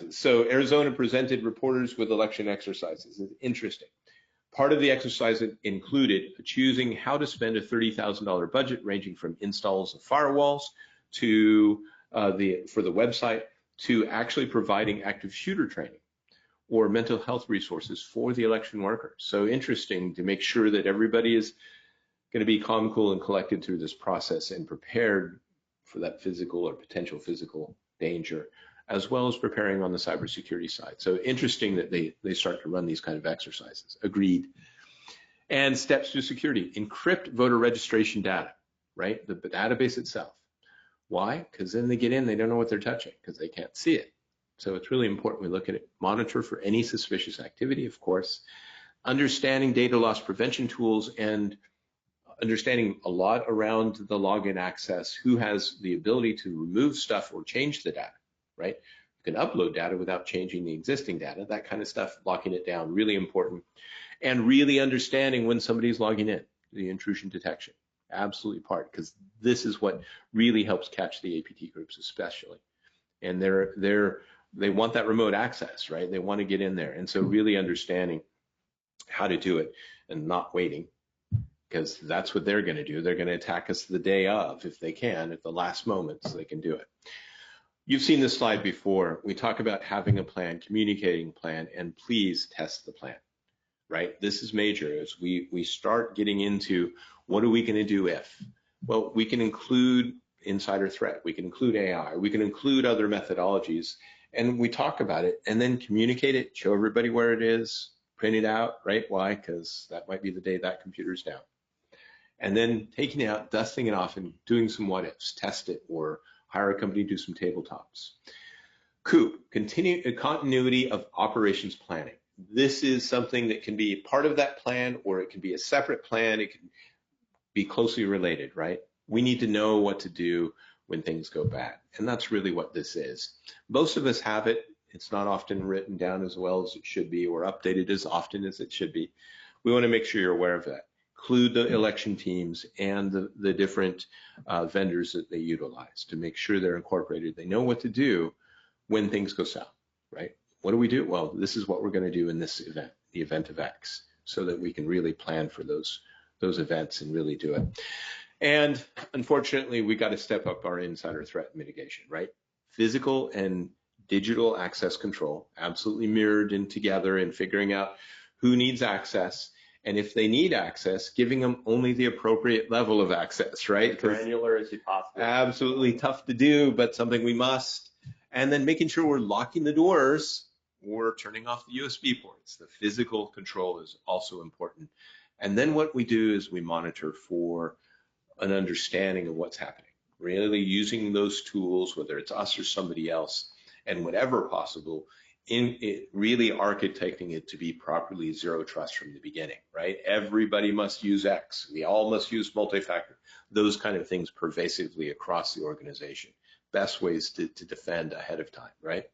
So Arizona presented reporters with election exercises. It's interesting. Part of the exercise included choosing how to spend a $30,000 budget ranging from installs of firewalls to for the website to actually providing active shooter training or mental health resources for the election workers. So interesting to make sure that everybody is going to be calm, cool, and collected through this process and prepared for that physical or potential physical danger, as well as preparing on the cybersecurity side. So interesting that they start to run these kind of exercises. Agreed. And steps to security. Encrypt voter registration data, right? The database itself. Why? Because then they get in, they don't know what they're touching because they can't see it. So it's really important we look at it, monitor for any suspicious activity, of course, understanding data loss prevention tools and understanding a lot around the login access, who has the ability to remove stuff or change the data, right? You can upload data without changing the existing data, that kind of stuff, locking it down, really important. And really understanding when somebody's logging in, the intrusion detection, absolutely part, because this is what really helps catch the APT groups especially. And they want that remote access, right? They want to get in there. And so really understanding how to do it and not waiting, because that's what they're going to do. They're going to attack us the day of, if they can, at the last moment, so they can do it. You've seen this slide before. We talk about having a plan, communicating plan, and please test the plan, right? This is major as we start getting into what are we going to do if? Well, we can include insider threat, we can include AI, we can include other methodologies, and we talk about it and then communicate it, show everybody where it is, print it out, right? Why? Because that might be the day that computer's down. And then taking it out, dusting it off, and doing some what ifs, test it, or hire a company to do some tabletops. COOP, continuity of operations planning. This is something that can be part of that plan, or it can be a separate plan. It can be closely related, right? We need to know what to do when things go bad. And that's really what this is. Most of us have it. It's not often written down as well as it should be, or updated as often as it should be. We want to make sure you're aware of that. Include the election teams and the different vendors that they utilize to make sure they're incorporated. They know what to do when things go south, right? What do we do? Well, this is what we're going to do in this event, the event of X, so that we can really plan for those events and really do it. And unfortunately, we got to step up our insider threat mitigation, right? Physical and digital access control, absolutely mirrored in together, and figuring out who needs access. And if they need access, giving them only the appropriate level of access, right? As granular as you possibly can. Absolutely tough to do, but something we must. And then making sure we're locking the doors or turning off the USB ports. The physical control is also important. And then what we do is we monitor for an understanding of what's happening. Really using those tools, whether it's us or somebody else, and whatever possible, in it, really architecting it to be properly zero trust from the beginning, right? Everybody must use X. We all must use multi-factor. Those kind of things pervasively across the organization. Best ways to defend ahead of time, right?